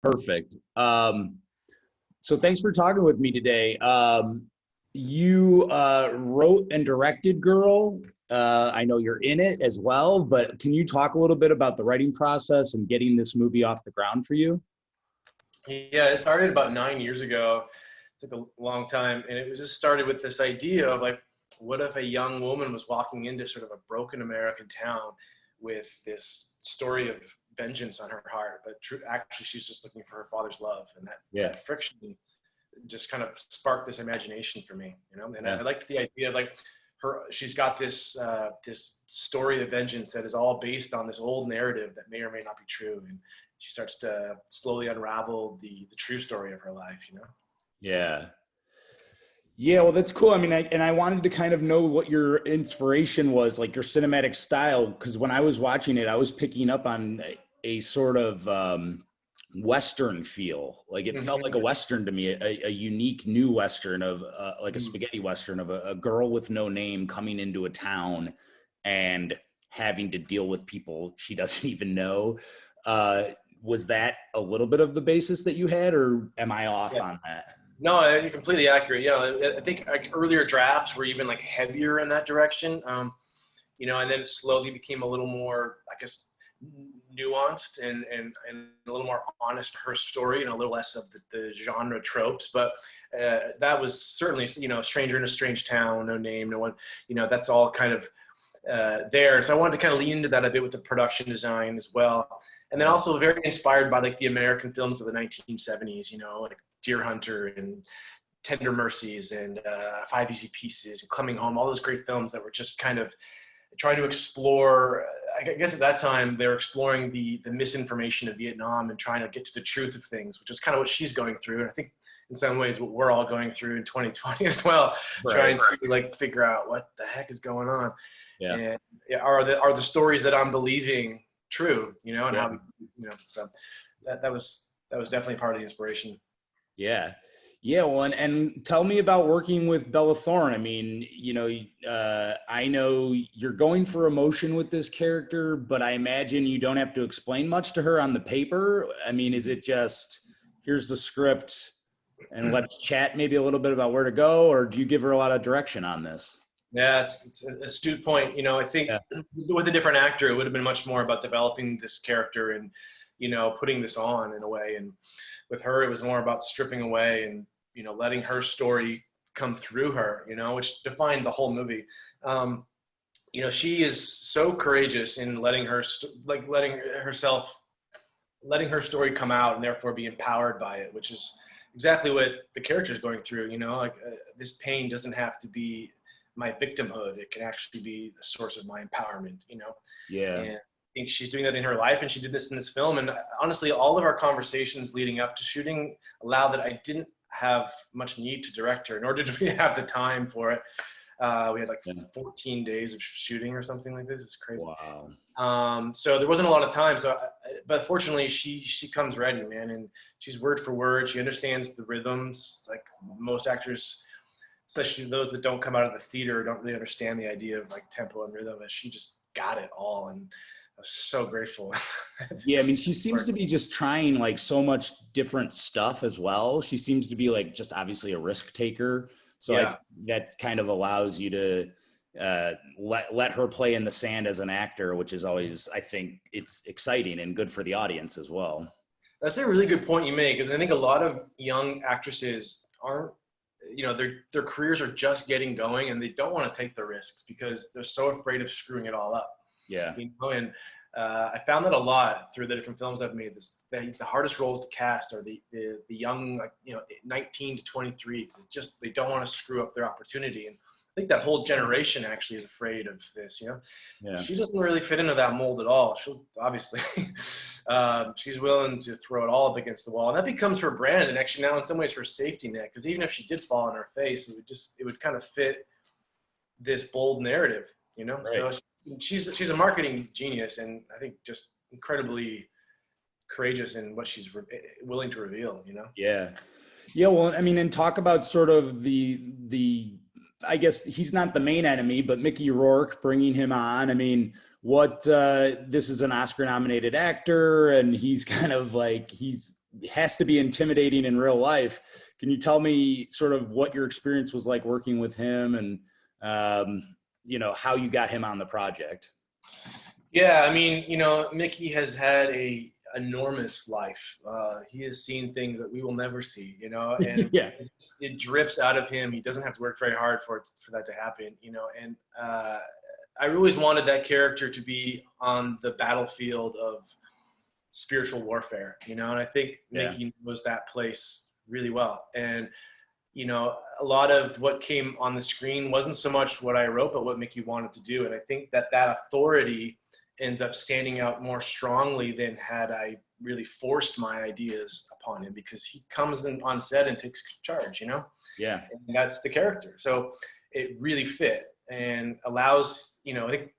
Perfect. So thanks for talking with me today. You wrote and directed Girl. I know you're in it as well, but can you talk a little bit about the writing process and getting this movie off the ground for you? Yeah, it started about 9 years ago. It took a long time, and it was just started with this idea of like, what if a young woman was walking into sort of a broken American town with this story of vengeance on her heart, but actually she's just looking for her father's love, and Yeah. that friction just kind of sparked this imagination for me, you know. And Yeah. I liked the idea of like she's got this story of vengeance that is all based on this old narrative that may or may not be true, and she starts to slowly unravel the true story of her life, you know. Yeah. Yeah, well, that's cool. I mean, I wanted to kind of know what your inspiration was, like your cinematic style, because when I was watching it, I was picking up on a sort of Western feel. Like it felt like a Western to me, a unique new Western of like a spaghetti Western of a girl with no name coming into a town and having to deal with people she doesn't even know. Was that a little bit of the basis that you had, or am I off on that? No, you're completely accurate. Yeah, I think like earlier drafts were even like heavier in that direction. You know, and then it slowly became a little more, I guess, nuanced and a little more honest to her story, and a little less of the genre tropes. But that was certainly, you know, stranger in a strange town, no name, no one, you know, that's all kind of there. So I wanted to kind of lean into that a bit with the production design as well. And then also very inspired by like the American films of the 1970s, you know, like Deer Hunter and Tender Mercies and Five Easy Pieces and Coming Home, all those great films that were just kind of trying to explore, I guess at that time, they were exploring the misinformation of Vietnam and trying to get to the truth of things, which is kind of what she's going through. And I think in some ways what we're all going through in 2020 as well, trying to like figure out what the heck is going on. Yeah. And are the stories that I'm believing true, you know, and how, you know, so that was definitely part of the inspiration. Yeah. Yeah. Well, and tell me about working with Bella Thorne. I mean, you know, I know you're going for emotion with this character, but I imagine you don't have to explain much to her on the paper. I mean, is it just, here's the script and let's chat maybe a little bit about where to go, or do you give her a lot of direction on this? Yeah, it's an astute point. You know, I think with a different actor, it would have been much more about developing this character and, you know, putting this on in a way. And with her, it was more about stripping away and, you know, letting her story come through her, you know, which defined the whole movie. You know, she is so courageous in letting her story come out and therefore be empowered by it, which is exactly what the character is going through. You know, like this pain doesn't have to be my victimhood. It can actually be the source of my empowerment, you know? Yeah. And I think she's doing that in her life, and she did this in this film. And honestly, all of our conversations leading up to shooting allowed that I didn't have much need to direct her, nor did we have the time for it. We had like 14 days of shooting or something like this. It was crazy. Wow. So there wasn't a lot of time. But fortunately, she comes ready, man, and she's word for word. She understands the rhythms. Like most actors, especially those that don't come out of the theater, don't really understand the idea of like tempo and rhythm. And she just got it all, and I was so grateful. Yeah, I mean, she seems to be just trying like so much different stuff as well. She seems to be like just obviously a risk taker. So that kind of allows you to let her play in the sand as an actor, which is always, I think it's exciting and good for the audience as well. That's a really good point you make, because I think a lot of young actresses aren't, you know, their careers are just getting going, and they don't want to take the risks because they're so afraid of screwing it all up. Yeah. You know, and I found that a lot through the different films I've made. The hardest roles to cast are the young, like, you know, 19 to 23. They don't want to screw up their opportunity. And I think that whole generation actually is afraid of this, you know. Yeah. She doesn't really fit into that mold at all. She'll obviously, she's willing to throw it all up against the wall. And that becomes her brand, and actually now in some ways her safety net, because even if she did fall on her face, it would kind of fit this bold narrative, you know. Right. So she's a marketing genius, and I think just incredibly courageous in what she's willing to reveal, you know? Yeah. Yeah. Well, I mean, and talk about sort of the, I guess he's not the main enemy, but Mickey Rourke, bringing him on. I mean, this is an Oscar nominated actor, and he's kind of like, he's has to be intimidating in real life. Can you tell me sort of what your experience was like working with him, and how you got him on the project? Yeah, I mean, Mickey has had a enormous life. He has seen things that we will never see, and Yeah. it drips out of him. He doesn't have to work very hard for that to happen, and I always wanted that character to be on the battlefield of spiritual warfare, and I think Mickey knows that place really well. And a lot of what came on the screen wasn't so much what I wrote, but what Mickey wanted to do. And I think that authority ends up standing out more strongly than had I really forced my ideas upon him, because he comes in on set and takes charge, Yeah. And that's the character. So it really fit and allows, I think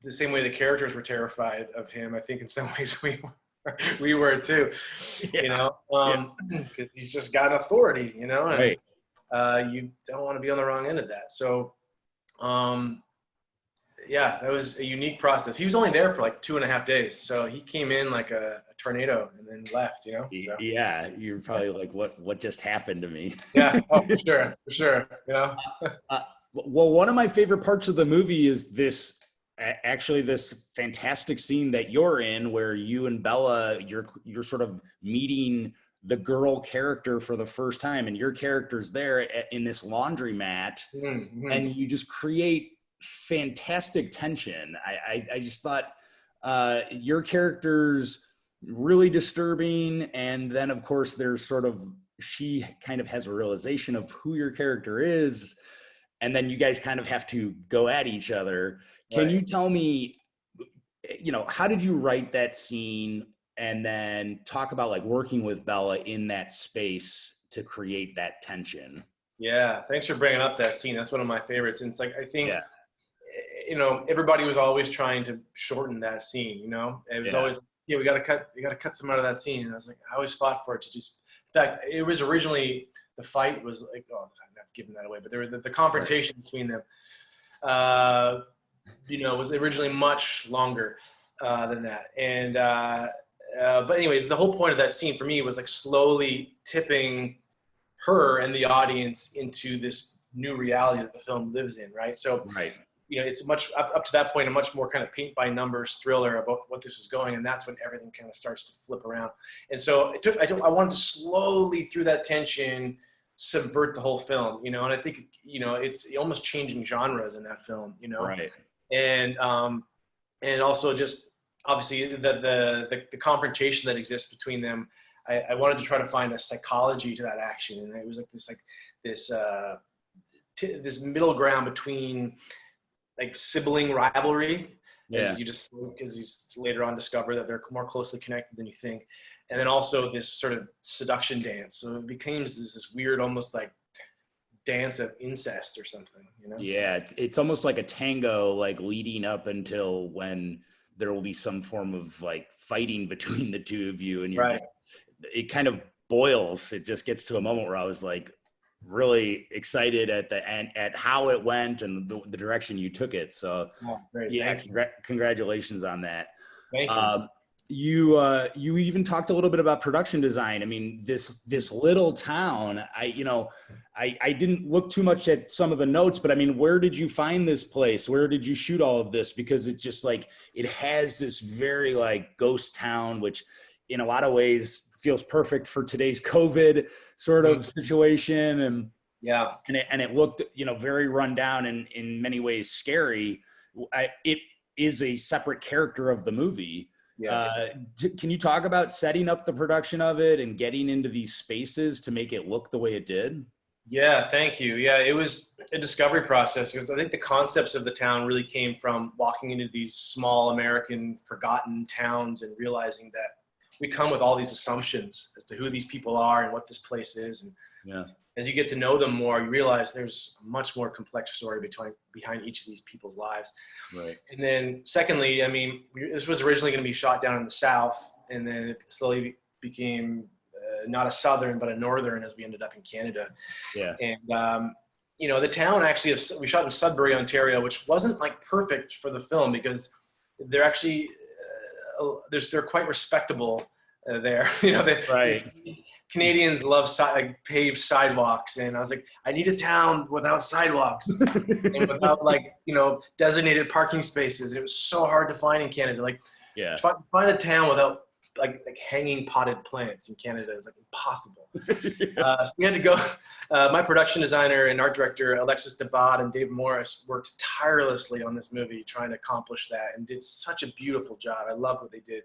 the same way the characters were terrified of him, I think in some ways we were too, because he's just got authority, and Right. You don't want to be on the wrong end of that. So, that was a unique process. He was only there for like 2.5 days. So he came in like a tornado and then left, So. Yeah. You're probably like, what just happened to me? Yeah. Oh, for sure. Well, one of my favorite parts of the movie is this fantastic scene that you're in, where you and Bella, you're sort of meeting the girl character for the first time, and your character's there in this laundromat, and you just create fantastic tension. I just thought your character's really disturbing, and then of course there's she kind of has a realization of who your character is, and then you guys kind of have to go at each other. Can you tell me, how did you write that scene, and then talk about like working with Bella in that space to create that tension? Yeah, thanks for bringing up that scene. That's one of my favorites. And it's like, I think, everybody was always trying to shorten that scene, It was always, we got to cut some out of that scene. And I was like, I always fought for it to just, in fact, it was originally, the fight was like, I'm not giving that away, but there was the confrontation between them, was originally much longer than that. And, but anyways, the whole point of that scene for me was like slowly tipping her and the audience into this new reality that the film lives in, right? So, it's much up to that point, a much more kind of paint by numbers thriller about what this is going, and that's when everything kind of starts to flip around. And so I wanted to slowly, through that tension, subvert the whole film, and I think it's almost changing genres in that film, Right. And also just obviously the confrontation that exists between them. I wanted to try to find a psychology to that action, and it was like this middle ground between like sibling rivalry, as you later on discover that they're more closely connected than you think, and then also this sort of seduction dance. So it becomes this weird, almost like dance of incest or something, Yeah, it's almost like a tango, like leading up until when there will be some form of like fighting between the two of you, and you're it kind of boils. It just gets to a moment where I was like really excited at the end at how it went and the direction you took it. So congratulations on that. Thank you. You even talked a little bit about production design. I mean, this little town, I didn't look too much at some of the notes, but I mean, where did you find this place? Where did you shoot all of this? Because it's just like, it has this very like ghost town, which in a lot of ways feels perfect for today's COVID sort of situation. And it looked, very run down and in many ways scary. It is a separate character of the movie. Can you talk about setting up the production of it and getting into these spaces to make it look the way it did? Yeah, thank you. Yeah, it was a discovery process, because I think the concepts of the town really came from walking into these small American forgotten towns and realizing that we come with all these assumptions as to who these people are and what this place is. And as you get to know them more, you realize there's a much more complex story behind each of these people's lives. Right. And then secondly, I mean, this was originally going to be shot down in the South, and then it slowly became not a Southern, but a Northern, as we ended up in Canada. Yeah. And, the town actually, we shot in Sudbury, Ontario, which wasn't like perfect for the film, because they're actually, they're quite respectable there. You know, Right. Canadians love like paved sidewalks, and I was like, I need a town without sidewalks and without like, you know, designated parking spaces. It was so hard to find in Canada. Like, Yeah. find a town without like hanging potted plants in Canada is like impossible. So we had to go. My production designer and art director Alexis Dabad and Dave Morris worked tirelessly on this movie, trying to accomplish that, and did such a beautiful job. I love what they did.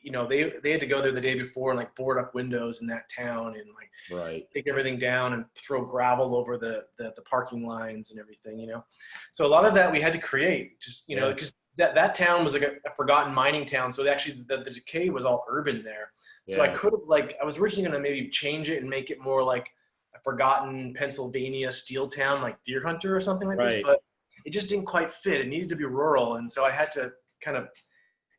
You know, they had to go there the day before and like board up windows in that town and like take everything down and throw gravel over the parking lines and everything, you know. So a lot of that we had to create, just, you know, because that town was like a forgotten mining town. So actually the decay was all urban there. So I could have, like, I was originally going to maybe change it and make it more like a forgotten Pennsylvania steel town, like Deer Hunter or something like this, but it just didn't quite fit. It needed to be rural. And so I had to kind of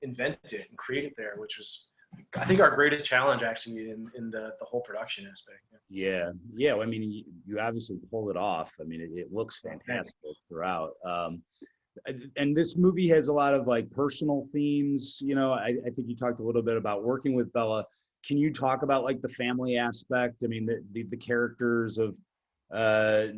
invent it and create it there, which was, I think, our greatest challenge actually in the whole production aspect. Yeah. I mean, you obviously pulled it off. I mean, it looks fantastic throughout. And this movie has a lot of like personal themes. You know, I think you talked a little bit about working with Bella. Can you talk about like the family aspect? I mean, the characters of,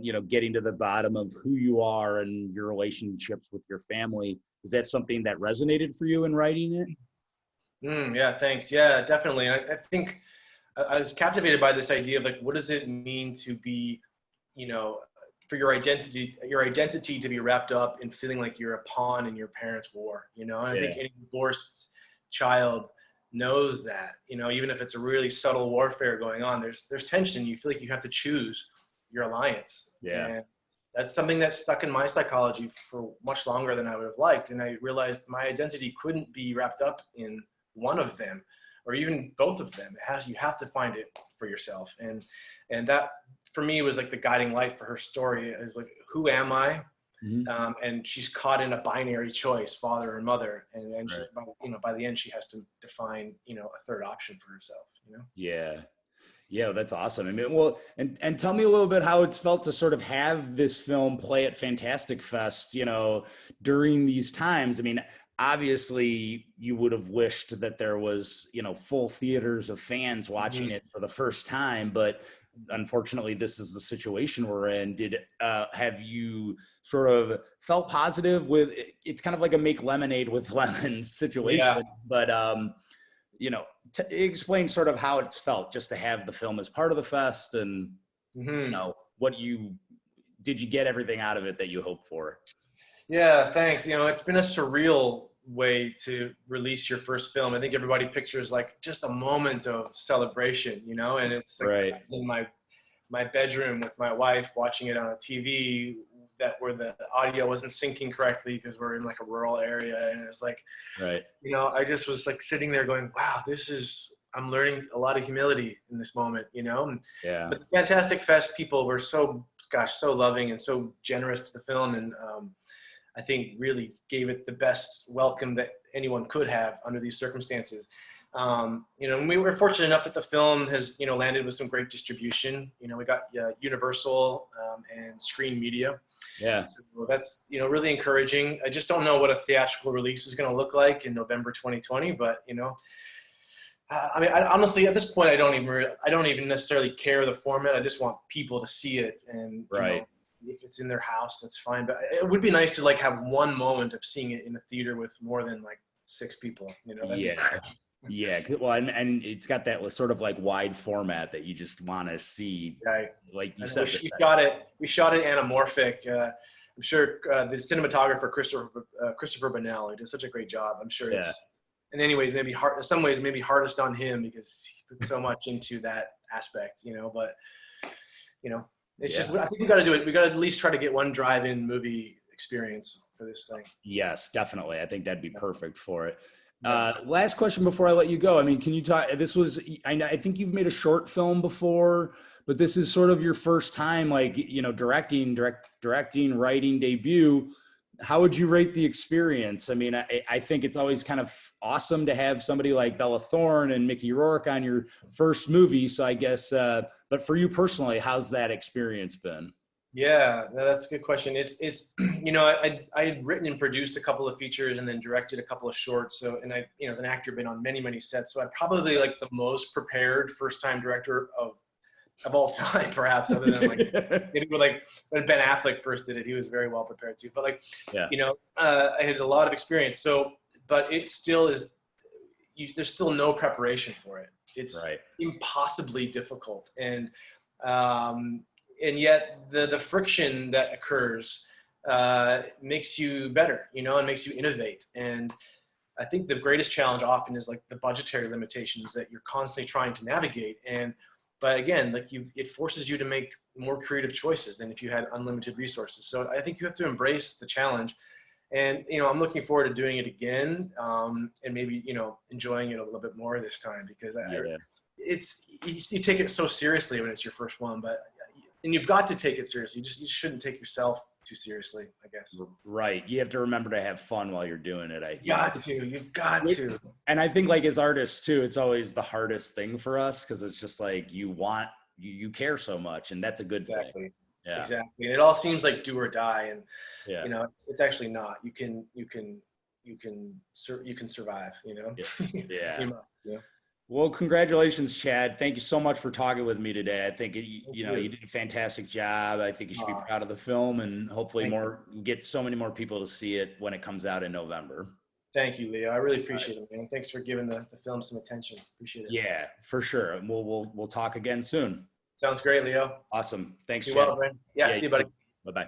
you know, getting to the bottom of who you are and your relationships with your family. Is that something that resonated for you in writing it? Yeah, thanks. Yeah, definitely. I think I was captivated by this idea of like, what does it mean to be, you know, for your identity to be wrapped up in feeling like you're a pawn in your parents' war, you know? And I think any divorced child knows that, you know, even if it's a really subtle warfare going on, there's tension. You feel like you have to choose your alliance. And that's something that stuck in my psychology for much longer than I would have liked. And I realized my identity couldn't be wrapped up in one of them or even both of them. You have to find it for yourself. And that for me was like the guiding light for her story. It was like, who am I? And she's caught in a binary choice, father or mother. And she's, you know, by the end, she has to define, you know, a third option for herself, you know? Yeah, that's awesome. I mean, well, and tell me a little bit how it's felt to sort of have this film play at Fantastic Fest, you know, during these times. I mean, obviously you would have wished that there was, you know, full theaters of fans watching it for the first time, but unfortunately this is the situation we're in. Have you sort of felt positive with, it's kind of like a make lemonade with lemons situation, but, you know, explain sort of how it's felt just to have the film as part of the fest and, you know, did you get everything out of it that you hoped for? Yeah, thanks. You know, it's been a surreal way to release your first film. I think everybody pictures like just a moment of celebration, you know, and it's like in my bedroom with my wife watching it on a TV where the audio wasn't syncing correctly because we're in like a rural area. And it's like, you know, I just was like sitting there going, wow, I'm learning a lot of humility in this moment, you know? But the Fantastic Fest people were so loving and so generous to the film. And I think really gave it the best welcome that anyone could have under these circumstances. You know, and we were fortunate enough that the film has, you know, landed with some great distribution. You know, we got Universal and Screen Media. So that's, you know, really encouraging. I just don't know what a theatrical release is going to look like in November 2020, but, you know, I mean, honestly, at this point, I don't even necessarily care the format. I just want people to see it, and you know, if it's in their house, that's fine. But it would be nice to like have one moment of seeing it in a theater with more than like 6 people. You know? Well, and it's got that sort of like wide format that you just want to see. Like you said, we shot it anamorphic. I'm sure the cinematographer Christopher Bonnell, he did such a great job. I'm sure it's. In any ways, maybe in some ways, maybe hardest on him because he put so much into that aspect, you know. But you know, it's just, I think we got to do it. We got to at least try to get one drive-in movie experience for this thing. Yes, definitely. I think that'd be perfect for it. Last question before I let you go. I mean, can you talk? I think you've made a short film before, but this is sort of your first time, like, you know, directing, writing debut. How would you rate the experience? I mean, I think it's always kind of awesome to have somebody like Bella Thorne and Mickey Rourke on your first movie. So I guess, but for you personally, how's that experience been? Yeah, no, that's a good question. It's you know, I had written and produced a couple of features and then directed a couple of shorts. So, and I, you know, as an actor, been on many sets. So I'm probably like the most prepared first time director of all time, perhaps, other than like maybe like when Ben Affleck first did it, he was very well prepared too. But like, Yeah. you know, I had a lot of experience. So, but it still is. There's still no preparation for it. It's Right. impossibly difficult, and yet the friction that occurs makes you better, you know, and makes you innovate. And I think the greatest challenge often is like the budgetary limitations that you're constantly trying to navigate. But again, like it forces you to make more creative choices than if you had unlimited resources. So I think you have to embrace the challenge. And, you know, I'm looking forward to doing it again, and maybe, you know, enjoying it a little bit more this time, because you take it so seriously when it's your first one, and you've got to take it seriously. You shouldn't take yourself too seriously, I guess. Right. You have to remember to have fun while you're doing it. You've got to. And I think like as artists too, it's always the hardest thing for us, because it's just like you care so much, and that's a good thing. Yeah. Exactly. And it all seems like do or die, and yeah. you know, it's actually not. You can survive, you know. Yeah. Yeah. Well, congratulations, Chad. Thank you so much for talking with me today. I think you did a fantastic job. I think you should be proud of the film, and hopefully get so many more people to see it when it comes out in November. Thank you, Leo. I really appreciate it, man. Thanks for giving the film some attention. Appreciate it. Yeah, for sure. We'll talk again soon. Sounds great, Leo. Awesome. Thanks, Be Chad. well, man. Yeah, see you, buddy. Bye-bye.